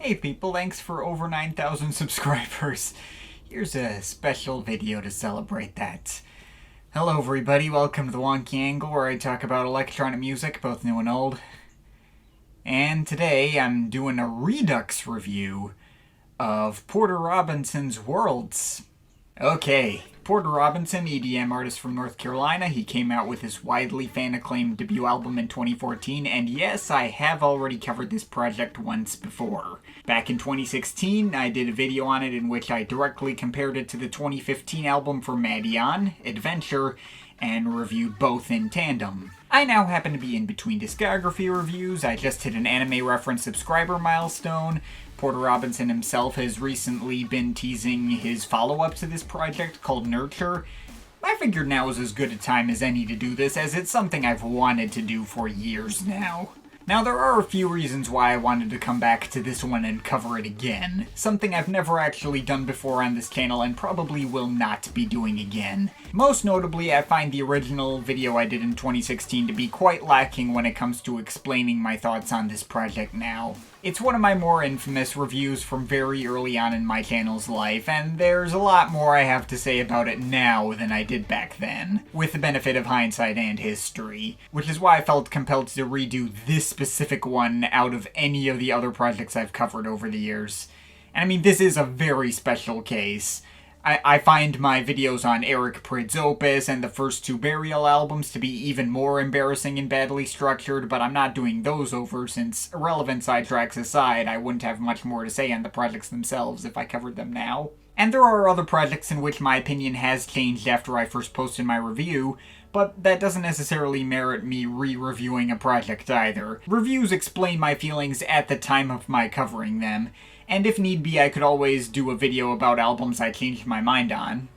Hey people, thanks for over 9,000 subscribers. Here's a special video to celebrate that. Hello everybody, welcome to the Wonky Angle where I talk about electronic music, both new and old. And today I'm doing a Redux review of Porter Robinson's Worlds. Okay, Porter Robinson, EDM artist from North Carolina. He came out with his widely fan-acclaimed debut album in 2014, and yes, I have already covered this project once before. Back in 2016, I did a video on it in which I directly compared it to the 2015 album from Melodies, Adventure, and reviewed both in tandem. I now happen to be in between discography reviews. I just hit an anime reference subscriber milestone. Porter Robinson himself has recently been teasing his follow-up to this project called Nurture. I figured now is as good a time as any to do this, as it's something I've wanted to do for years now. Now, there are a few reasons why I wanted to come back to this one and cover it again. Something I've never actually done before on this channel and probably will not be doing again. Most notably, I find the original video I did in 2016 to be quite lacking when it comes to explaining my thoughts on this project now. It's one of my more infamous reviews from very early on in my channel's life, and there's a lot more I have to say about it now than I did back then, with the benefit of hindsight and history, which is why I felt compelled to redo this specific one out of any of the other projects I've covered over the years. And I mean, this is a very special case. I find my videos on Eric Prydz' Opus and the first two Burial albums to be even more embarrassing and badly structured, but I'm not doing those over since, irrelevant sidetracks aside, I wouldn't have much more to say on the projects themselves if I covered them now. And there are other projects in which my opinion has changed after I first posted my review, but that doesn't necessarily merit me re-reviewing a project either. Reviews explain my feelings at the time of my covering them, and if need be, I could always do a video about albums I changed my mind on,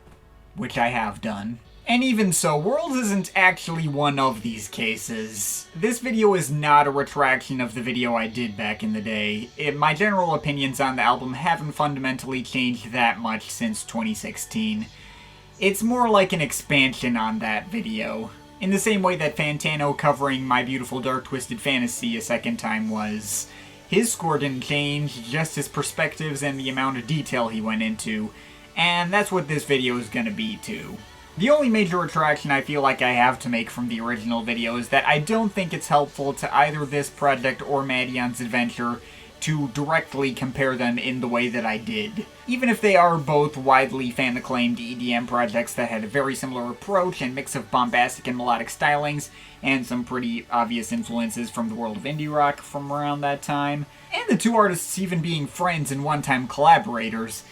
which I have done. And even so, Worlds isn't actually one of these cases. This video is not a retraction of the video I did back in the day. My general opinions on the album haven't fundamentally changed that much since 2016. It's more like an expansion on that video, in the same way that Fantano covering My Beautiful Dark Twisted Fantasy a second time was. His score didn't change, just his perspectives and the amount of detail he went into, and that's what this video is gonna be too. The only major retraction I feel like I have to make from the original video is that I don't think it's helpful to either this project or Melodies' Adventure to directly compare them in the way that I did. Even if they are both widely fan-acclaimed EDM projects that had a very similar approach and mix of bombastic and melodic stylings, and some pretty obvious influences from the world of indie rock from around that time, and the two artists even being friends and one-time collaborators.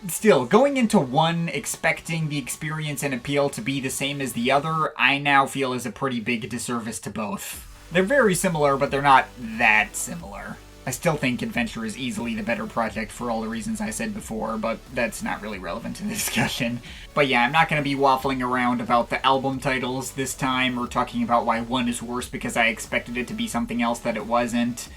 Still, going into one expecting the experience and appeal to be the same as the other, I now feel is a pretty big disservice to both. They're very similar, but they're not that similar. I still think Adventure is easily the better project for all the reasons I said before, but that's not really relevant to the discussion. But yeah, I'm not going to be waffling around about the album titles this time, or talking about why one is worse because I expected it to be something else that it wasn't.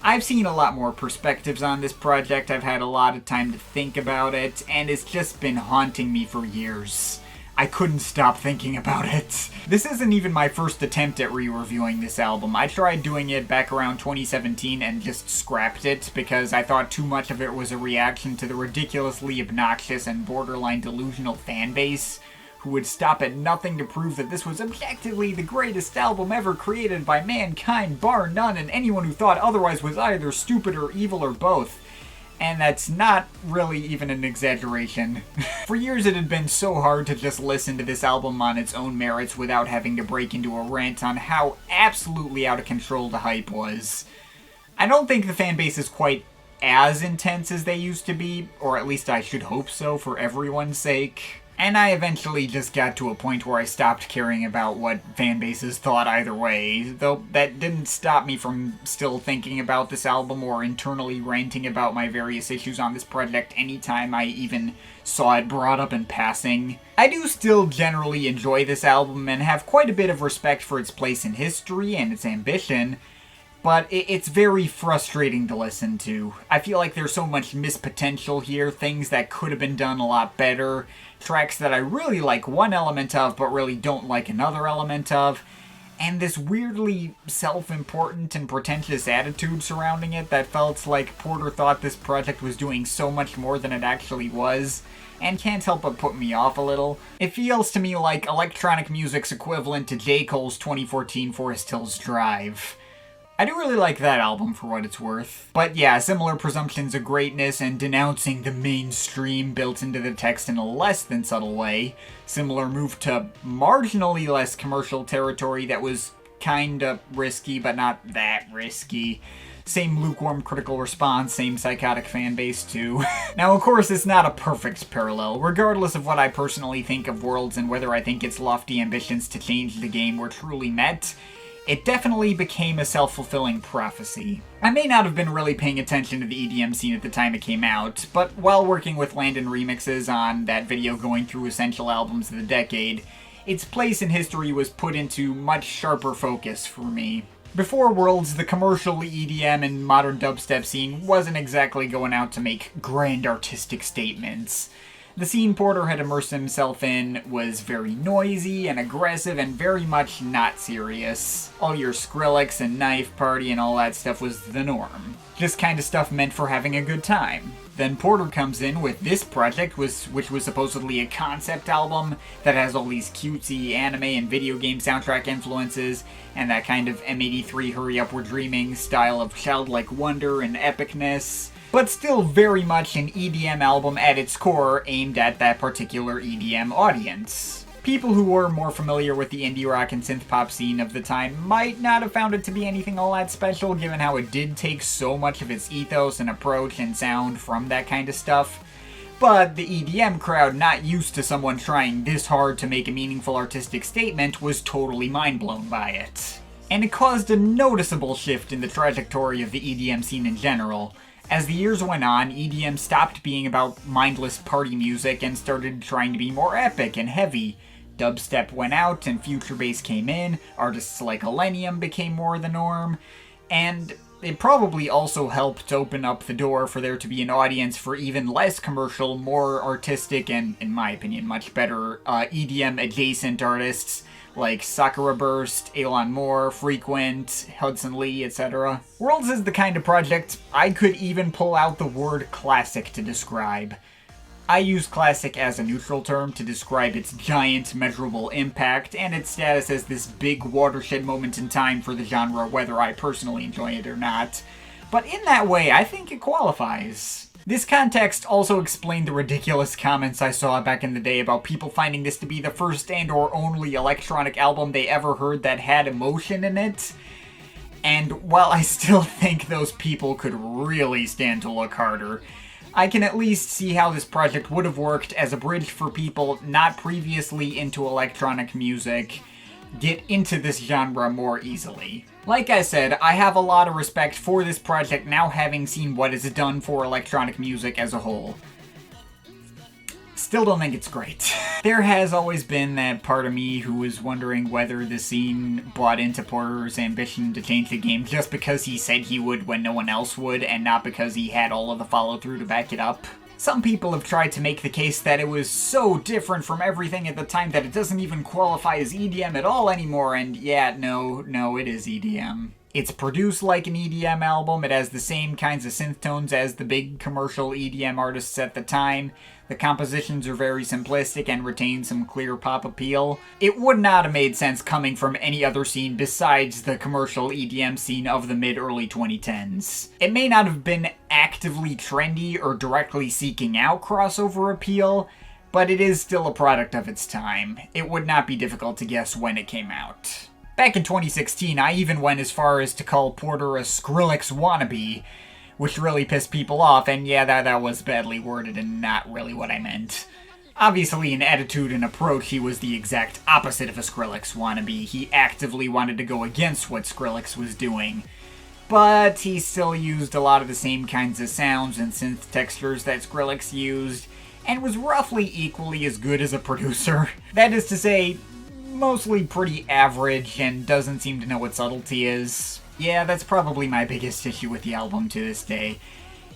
I've seen a lot more perspectives on this project, I've had a lot of time to think about it, and it's just been haunting me for years. I couldn't stop thinking about it. This isn't even my first attempt at re-reviewing this album. I tried doing it back around 2017 and just scrapped it because I thought too much of it was a reaction to the ridiculously obnoxious and borderline delusional fanbase who would stop at nothing to prove that this was objectively the greatest album ever created by mankind, bar none, and anyone who thought otherwise was either stupid or evil or both. And that's not really even an exaggeration. For years it had been so hard to just listen to this album on its own merits without having to break into a rant on how absolutely out of control the hype was. I don't think the fanbase is quite as intense as they used to be, or at least I should hope so for everyone's sake. And I eventually just got to a point where I stopped caring about what fanbases thought either way, though that didn't stop me from still thinking about this album or internally ranting about my various issues on this project anytime I even saw it brought up in passing. I do still generally enjoy this album and have quite a bit of respect for its place in history and its ambition, but it's very frustrating to listen to. I feel like there's so much missed potential here, things that could have been done a lot better, tracks that I really like one element of but really don't like another element of, and this weirdly self-important and pretentious attitude surrounding it that felt like Porter thought this project was doing so much more than it actually was, and can't help but put me off a little. It feels to me like electronic music's equivalent to J. Cole's 2014 Forest Hills Drive. I do really like that album for what it's worth. But yeah, similar presumptions of greatness and denouncing the mainstream built into the text in a less than subtle way. Similar move to marginally less commercial territory that was kinda risky, but not that risky. Same lukewarm critical response, same psychotic fan base too. Now of course it's not a perfect parallel, regardless of what I personally think of Worlds and whether I think its lofty ambitions to change the game were truly met. It definitely became a self-fulfilling prophecy. I may not have been really paying attention to the EDM scene at the time it came out, but while working with Landon Remixes on that video going through essential albums of the decade, its place in history was put into much sharper focus for me. Before Worlds, the commercial EDM and modern dubstep scene wasn't exactly going out to make grand artistic statements. The scene Porter had immersed himself in was very noisy and aggressive and very much not serious. All your Skrillex and Knife Party and all that stuff was the norm. Just kind of stuff meant for having a good time. Then Porter comes in with this project, which was supposedly a concept album that has all these cutesy anime and video game soundtrack influences, and that kind of M83 Hurry Up We're Dreaming style of childlike wonder and epicness. But still very much an EDM album at its core, aimed at that particular EDM audience. People who were more familiar with the indie rock and synth pop scene of the time might not have found it to be anything all that special, given how it did take so much of its ethos and approach and sound from that kind of stuff. But the EDM crowd, not used to someone trying this hard to make a meaningful artistic statement, was totally mind-blown by it. And it caused a noticeable shift in the trajectory of the EDM scene in general. As the years went on, EDM stopped being about mindless party music and started trying to be more epic and heavy. Dubstep went out and future bass came in, artists like Illenium became more the norm, and it probably also helped open up the door for there to be an audience for even less commercial, more artistic, and, in my opinion, much better EDM-adjacent artists like Sakura Burst, Elon Moore, Frequent, Hudson Lee, etc. Worlds is the kind of project I could even pull out the word classic to describe. I use classic as a neutral term to describe its giant, measurable impact and its status as this big watershed moment in time for the genre, whether I personally enjoy it or not. But in that way, I think it qualifies. This context also explained the ridiculous comments I saw back in the day about people finding this to be the first and or only electronic album they ever heard that had emotion in it. And while I still think those people could really stand to look harder, I can at least see how this project would have worked as a bridge for people not previously into electronic music get into this genre more easily. Like I said, I have a lot of respect for this project now having seen what it's done for electronic music as a whole. Still don't think it's great. There has always been that part of me who was wondering whether the scene bought into Porter's ambition to change the game just because he said he would when no one else would, and not because he had all of the follow-through to back it up. Some people have tried to make the case that it was so different from everything at the time that it doesn't even qualify as EDM at all anymore, and yeah, no, it is EDM. It's produced like an EDM album, it has the same kinds of synth tones as the big commercial EDM artists at the time. The compositions are very simplistic and retain some clear pop appeal. It would not have made sense coming from any other scene besides the commercial EDM scene of the mid-early 2010s. It may not have been actively trendy or directly seeking out crossover appeal, but it is still a product of its time. It would not be difficult to guess when it came out. Back in 2016, I even went as far as to call Porter a Skrillex wannabe, which really pissed people off, and yeah, that was badly worded and not really what I meant. Obviously, in attitude and approach, he was the exact opposite of a Skrillex wannabe. He actively wanted to go against what Skrillex was doing. But he still used a lot of the same kinds of sounds and synth textures that Skrillex used, and was roughly equally as good as a producer. That is to say, mostly pretty average and doesn't seem to know what subtlety is. Yeah, that's probably my biggest issue with the album to this day.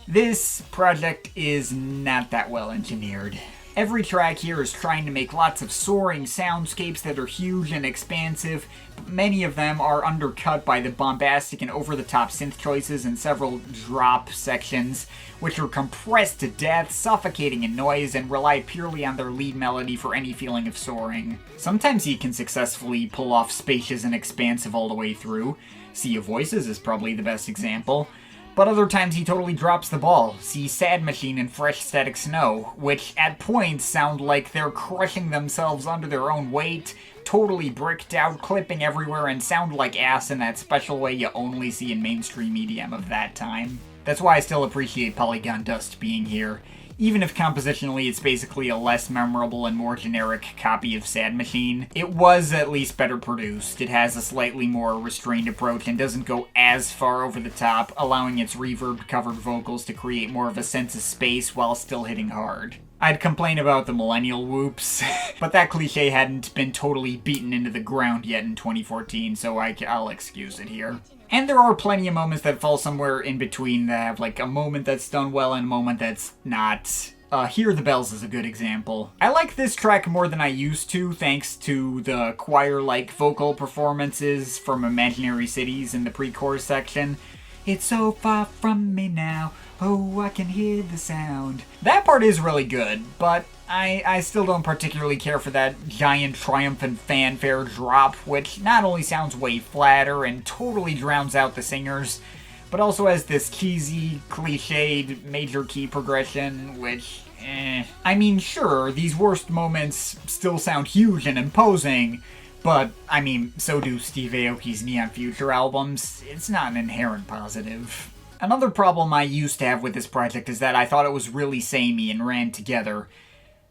This project is not that well engineered. Every track here is trying to make lots of soaring soundscapes that are huge and expansive, but many of them are undercut by the bombastic and over-the-top synth choices and several drop sections, which are compressed to death, suffocating in noise, and rely purely on their lead melody for any feeling of soaring. Sometimes he can successfully pull off spacious and expansive all the way through. Sea of Voices is probably the best example. But other times he totally drops the ball. See Sad Machine and Fresh Static Snow, which at points sound like they're crushing themselves under their own weight, totally bricked out, clipping everywhere, and sound like ass in that special way you only see in mainstream EDM of that time. That's why I still appreciate Polygon Dust being here, even if compositionally it's basically a less memorable and more generic copy of Sad Machine. It was at least better produced. It has a slightly more restrained approach and doesn't go as far over the top, allowing its reverb-covered vocals to create more of a sense of space while still hitting hard. I'd complain about the millennial whoops, but that cliche hadn't been totally beaten into the ground yet in 2014, so I'll excuse it here. And there are plenty of moments that fall somewhere in between that have like a moment that's done well and a moment that's not. Hear the Bells is a good example. I like this track more than I used to, thanks to the choir-like vocal performances from Imaginary Cities in the pre-chorus section. It's so far from me now, oh, I can hear the sound. That part is really good, but I still don't particularly care for that giant triumphant fanfare drop, which not only sounds way flatter and totally drowns out the singers, but also has this cheesy, cliched major key progression, which, I mean, sure, these worst moments still sound huge and imposing, but, I mean, so do Steve Aoki's Neon Future albums. It's not an inherent positive. Another problem I used to have with this project is that I thought it was really samey and ran together.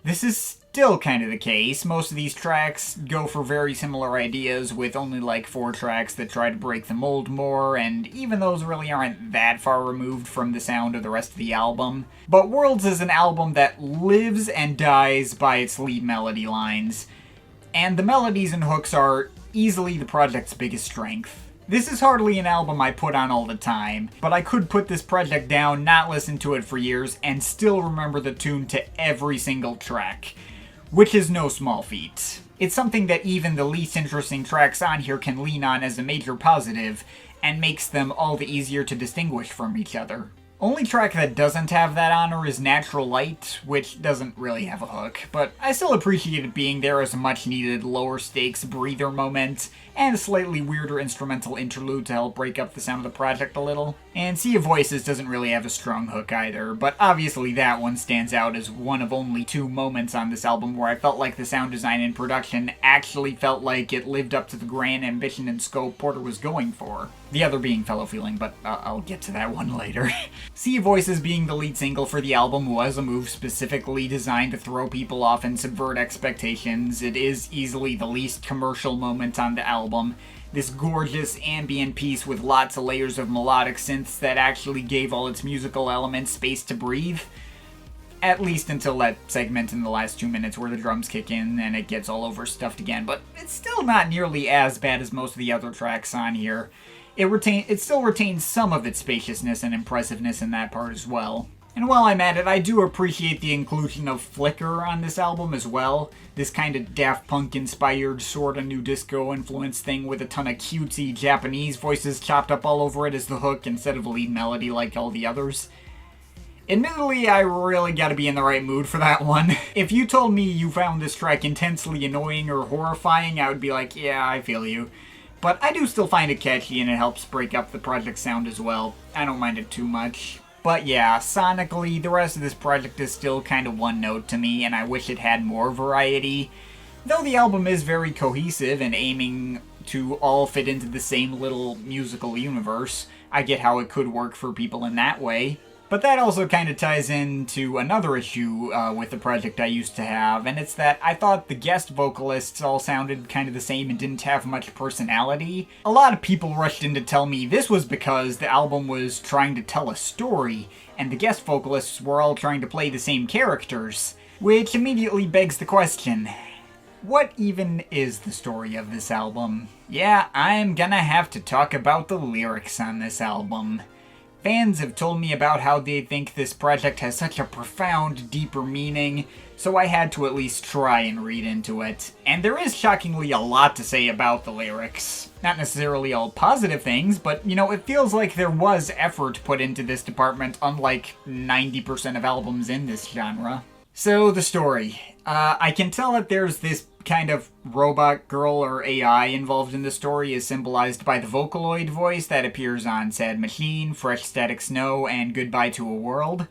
This is still kind of the case. Most of these tracks go for very similar ideas, with only like 4 tracks that try to break the mold more, and even those really aren't that far removed from the sound of the rest of the album. But Worlds is an album that lives and dies by its lead melody lines, and the melodies and hooks are easily the project's biggest strength. This is hardly an album I put on all the time, but I could put this project down, not listen to it for years, and still remember the tune to every single track, which is no small feat. It's something that even the least interesting tracks on here can lean on as a major positive, and makes them all the easier to distinguish from each other. Only track that doesn't have that honor is Natural Light, which doesn't really have a hook, but I still appreciate it being there as a much-needed lower-stakes breather moment, and a slightly weirder instrumental interlude to help break up the sound of the project a little. And Sea of Voices doesn't really have a strong hook either, but obviously that one stands out as one of only 2 moments on this album where I felt like the sound design and production actually felt like it lived up to the grand ambition and scope Porter was going for. The other being Fellow Feeling, but I'll get to that one later. Sea of Voices being the lead single for the album was a move specifically designed to throw people off and subvert expectations. It is easily the least commercial moment on the album. This gorgeous ambient piece with lots of layers of melodic synths that actually gave all its musical elements space to breathe. At least until that segment in the last 2 minutes where the drums kick in and it gets all overstuffed again, but it's still not nearly as bad as most of the other tracks on here. It still retains some of its spaciousness and impressiveness in that part as well. And while I'm at it, I do appreciate the inclusion of Flicker on this album as well. This kind of Daft Punk-inspired, sorta new disco-influenced thing with a ton of cutesy Japanese voices chopped up all over it as the hook instead of a lead melody like all the others. Admittedly, I really gotta be in the right mood for that one. If you told me you found this track intensely annoying or horrifying, I would be like, yeah, I feel you. But I do still find it catchy and it helps break up the project sound as well. I don't mind it too much. But yeah, sonically, the rest of this project is still kind of one note to me, and I wish it had more variety. Though the album is very cohesive and aiming to all fit into the same little musical universe, I get how it could work for people in that way. But that also kind of ties into another issue with the project I used to have, and it's that I thought the guest vocalists all sounded kind of the same and didn't have much personality. A lot of people rushed in to tell me this was because the album was trying to tell a story, and the guest vocalists were all trying to play the same characters. Which immediately begs the question, what even is the story of this album? Yeah, I'm gonna have to talk about the lyrics on this album. Fans have told me about how they think this project has such a profound, deeper meaning, so I had to at least try and read into it. And there is shockingly a lot to say about the lyrics. Not necessarily all positive things, but, it feels like there was effort put into this department, unlike 90% of albums in this genre. So, the story. I can tell that there's this kind of robot girl or AI involved in the story, is symbolized by the Vocaloid voice that appears on Sad Machine, Fresh Static Snow, and Goodbye to a World.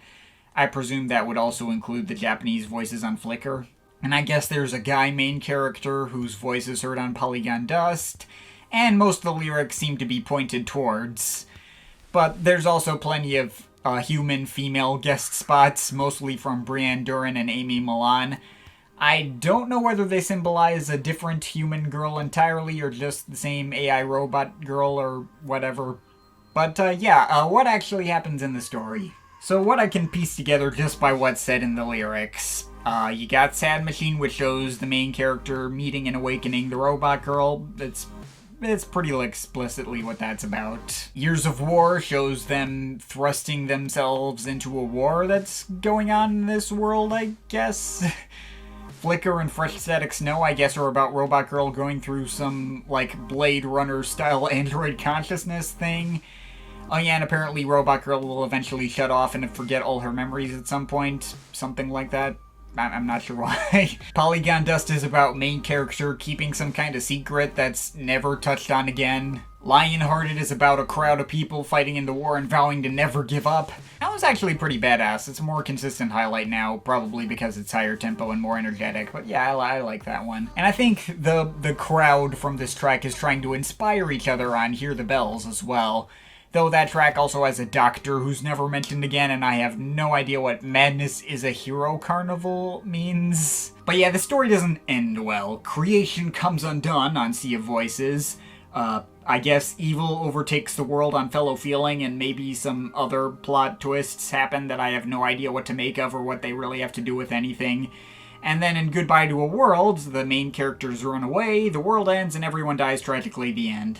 I presume that would also include the Japanese voices on Flickr. And I guess there's a guy main character whose voice is heard on Polygon Dust, and most of the lyrics seem to be pointed towards. But there's also plenty of human female guest spots, mostly from Brianne Duran and Amy Milan. I don't know whether they symbolize a different human girl entirely or just the same AI robot girl or whatever. But what actually happens in the story? So what I can piece together just by what's said in the lyrics. You got Sad Machine, which shows the main character meeting and awakening the robot girl. It's pretty explicitly what that's about. Years of War shows them thrusting themselves into a war that's going on in this world, I guess. Flickr and Fresh Static Snow, I guess, are about Robot Girl going through some, Blade Runner-style android consciousness thing. Oh yeah, and apparently Robot Girl will eventually shut off and forget all her memories at some point. Something like that. I'm not sure why. Polygon Dust is about main character keeping some kind of secret that's never touched on again. Lionhearted is about a crowd of people fighting in the war and vowing to never give up. That was actually pretty badass. It's a more consistent highlight now, probably because it's higher tempo and more energetic, but yeah, I like that one. And I think the crowd from this track is trying to inspire each other on Hear the Bells as well. Though that track also has a doctor who's never mentioned again, and I have no idea what Madness is a Hero Carnival means. But yeah, the story doesn't end well. Creation comes undone on Sea of Voices. I guess evil overtakes the world on Fellow Feeling, and maybe some other plot twists happen that I have no idea what to make of or what they really have to do with anything. And then in Goodbye to a World, the main characters run away, the world ends, and everyone dies tragically at the end.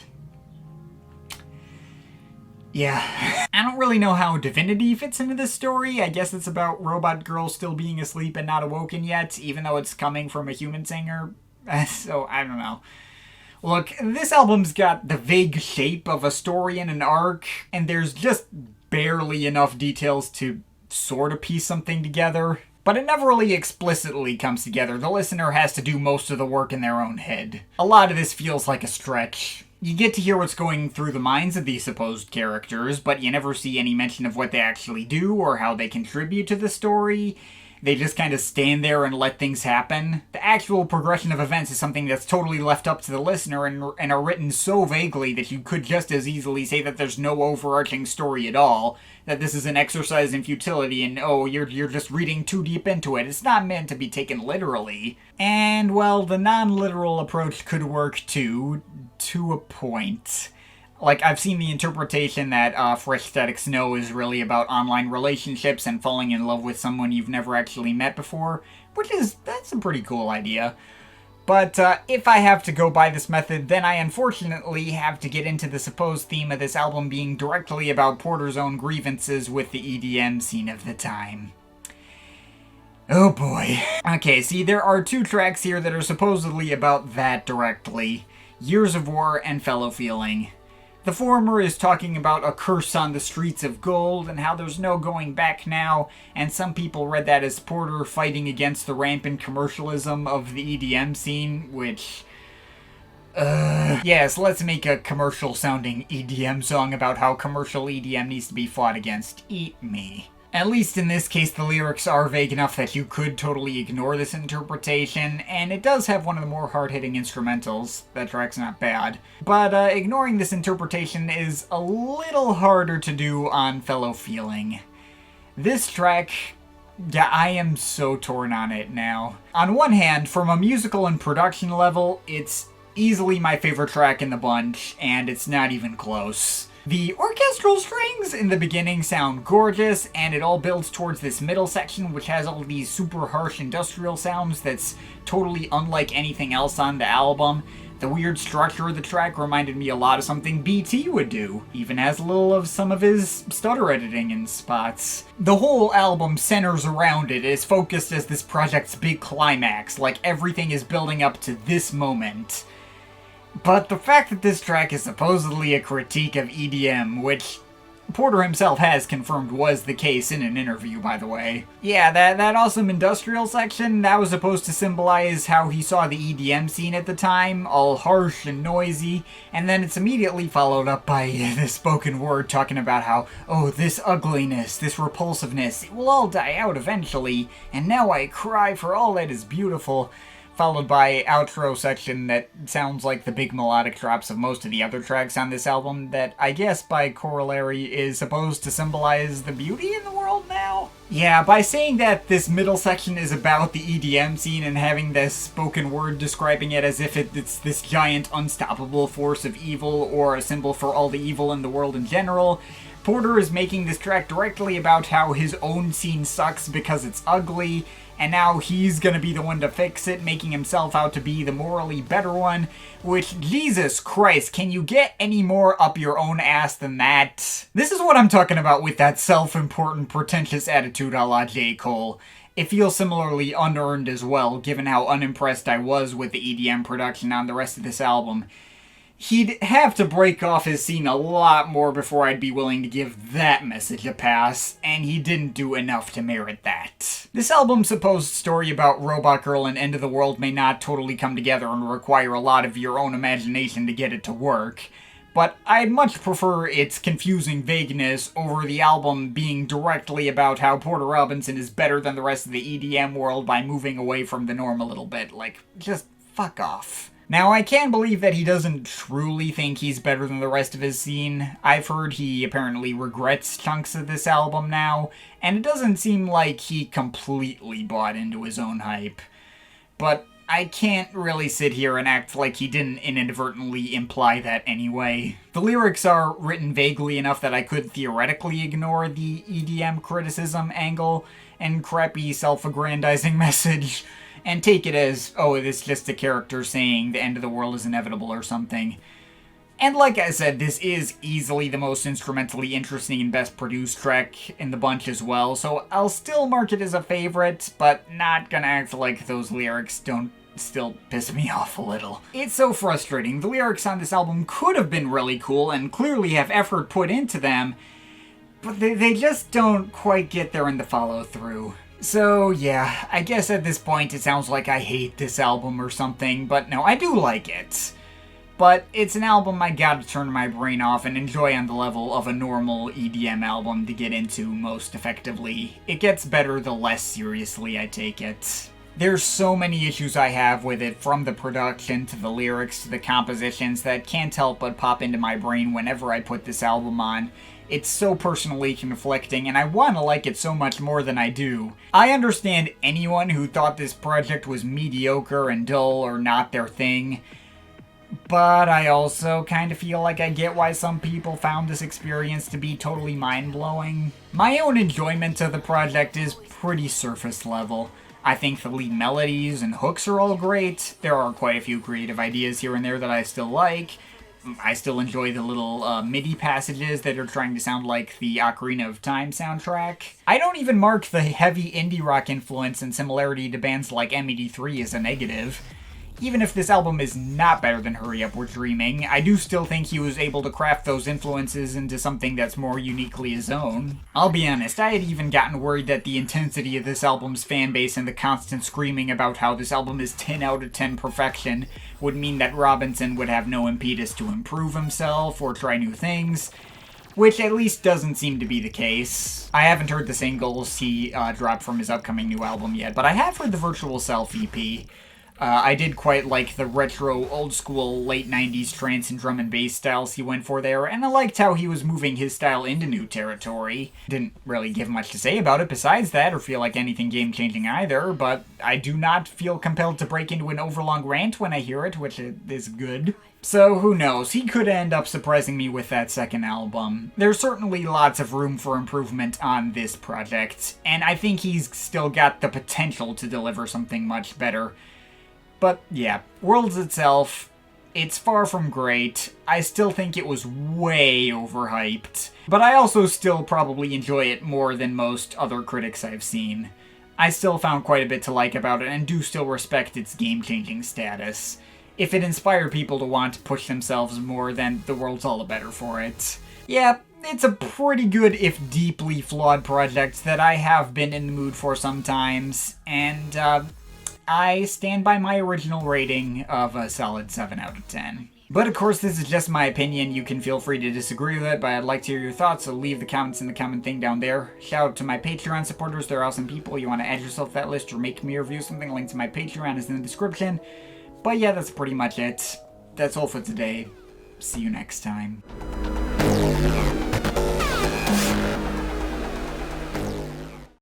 Yeah. I don't really know how Divinity fits into this story. I guess it's about Robot Girl still being asleep and not awoken yet, even though it's coming from a human singer. So, I don't know. Look, this album's got the vague shape of a story and an arc, and there's just barely enough details to sort of piece something together. But it never really explicitly comes together. The listener has to do most of the work in their own head. A lot of this feels like a stretch. You get to hear what's going through the minds of these supposed characters, but you never see any mention of what they actually do or how they contribute to the story. They just kind of stand there and let things happen. The actual progression of events is something that's totally left up to the listener and are written so vaguely that you could just as easily say that there's no overarching story at all, that this is an exercise in futility and, oh, you're just reading too deep into it. It's not meant to be taken literally. And, well, the non-literal approach could work too, to a point. I've seen the interpretation that Fresh Static Snow is really about online relationships and falling in love with someone you've never actually met before, that's a pretty cool idea. But if I have to go by this method, then I unfortunately have to get into the supposed theme of this album being directly about Porter's own grievances with the EDM scene of the time. Oh boy. Okay, see, there are two tracks here that are supposedly about that directly. Years of War and Fellow Feeling. The former is talking about a curse on the streets of gold and how there's no going back now, and some people read that as Porter fighting against the rampant commercialism of the EDM scene, which... Yes, let's make a commercial-sounding EDM song about how commercial EDM needs to be fought against. Eat me. At least in this case, the lyrics are vague enough that you could totally ignore this interpretation, and it does have one of the more hard-hitting instrumentals. That track's not bad. But ignoring this interpretation is a little harder to do on Fellow Feeling. This track, yeah, I am so torn on it now. On one hand, from a musical and production level, it's easily my favorite track in the bunch, and it's not even close. The orchestral strings in the beginning sound gorgeous, and it all builds towards this middle section, which has all these super harsh industrial sounds that's totally unlike anything else on the album. The weird structure of the track reminded me a lot of something BT would do, even has a little of some of his stutter editing in spots. The whole album centers around it, is focused as this project's big climax, like everything is building up to this moment. But the fact that this track is supposedly a critique of EDM, which Porter himself has confirmed was the case in an interview, by the way. Yeah, that awesome industrial section, that was supposed to symbolize how he saw the EDM scene at the time, all harsh and noisy, and then it's immediately followed up by the spoken word talking about how, oh, this ugliness, this repulsiveness, it will all die out eventually, and now I cry for all that is beautiful. Followed by outro section that sounds like the big melodic drops of most of the other tracks on this album that I guess by corollary is supposed to symbolize the beauty in the world now? Yeah, by saying that this middle section is about the EDM scene and having this spoken word describing it as if it's this giant unstoppable force of evil or a symbol for all the evil in the world in general, Porter is making this track directly about how his own scene sucks because it's ugly, and now he's gonna be the one to fix it, making himself out to be the morally better one, which, Jesus Christ, can you get any more up your own ass than that? This is what I'm talking about with that self-important, pretentious attitude a la J. Cole. It feels similarly unearned as well, given how unimpressed I was with the EDM production on the rest of this album. He'd have to break off his scene a lot more before I'd be willing to give that message a pass, and he didn't do enough to merit that. This album's supposed story about Robot Girl and End of the World may not totally come together and require a lot of your own imagination to get it to work, but I'd much prefer its confusing vagueness over the album being directly about how Porter Robinson is better than the rest of the EDM world by moving away from the norm a little bit. Like, just fuck off. Now, I can believe that he doesn't truly think he's better than the rest of his scene. I've heard he apparently regrets chunks of this album now, and it doesn't seem like he completely bought into his own hype. But I can't really sit here and act like he didn't inadvertently imply that anyway. The lyrics are written vaguely enough that I could theoretically ignore the EDM criticism angle and crappy self-aggrandizing message, and take it as, oh, it's just a character saying the end of the world is inevitable or something. And like I said, this is easily the most instrumentally interesting and best produced track in the bunch as well, so I'll still mark it as a favorite, but not gonna act like those lyrics don't still piss me off a little. It's so frustrating. The lyrics on this album could have been really cool and clearly have effort put into them, but they just don't quite get there in the follow-through. So yeah, I guess at this point it sounds like I hate this album or something, but no, I do like it. But it's an album I gotta turn my brain off and enjoy on the level of a normal EDM album to get into most effectively. It gets better the less seriously I take it. There's so many issues I have with it, from the production to the lyrics to the compositions, that can't help but pop into my brain whenever I put this album on. It's so personally conflicting, and I want to like it so much more than I do. I understand anyone who thought this project was mediocre and dull or not their thing, but I also kind of feel like I get why some people found this experience to be totally mind-blowing. My own enjoyment of the project is pretty surface level. I think the lead melodies and hooks are all great. There are quite a few creative ideas here and there that I still like. I still enjoy the little MIDI passages that are trying to sound like the Ocarina of Time soundtrack. I don't even mark the heavy indie rock influence and similarity to bands like M83 as a negative. Even if this album is not better than Hurry Up We're Dreaming, I do still think he was able to craft those influences into something that's more uniquely his own. I'll be honest, I had even gotten worried that the intensity of this album's fanbase and the constant screaming about how this album is 10 out of 10 perfection would mean that Robinson would have no impetus to improve himself or try new things, which at least doesn't seem to be the case. I haven't heard the singles he dropped from his upcoming new album yet, but I have heard the Virtual Self EP. I did quite like the retro, old-school, late 90s trance and drum and bass styles he went for there, and I liked how he was moving his style into new territory. Didn't really give much to say about it besides that, or feel like anything game-changing either, but I do not feel compelled to break into an overlong rant when I hear it, which is good. So who knows, he could end up surprising me with that second album. There's certainly lots of room for improvement on this project, and I think he's still got the potential to deliver something much better. But yeah, Worlds itself, it's far from great. I still think it was way overhyped, but I also still probably enjoy it more than most other critics I've seen. I still found quite a bit to like about it and do still respect its game-changing status. If it inspired people to want to push themselves more, then the world's all the better for it. Yeah, it's a pretty good, if deeply flawed project that I have been in the mood for sometimes, and I stand by my original rating of a solid 7 out of 10. But of course, this is just my opinion. You can feel free to disagree with it, but I'd like to hear your thoughts, so leave the comments in the comment thing down there. Shout out to my Patreon supporters, they're awesome people. You want to add yourself to that list or make me review something, link to my Patreon is in the description. But yeah, that's pretty much it. That's all for today. See you next time.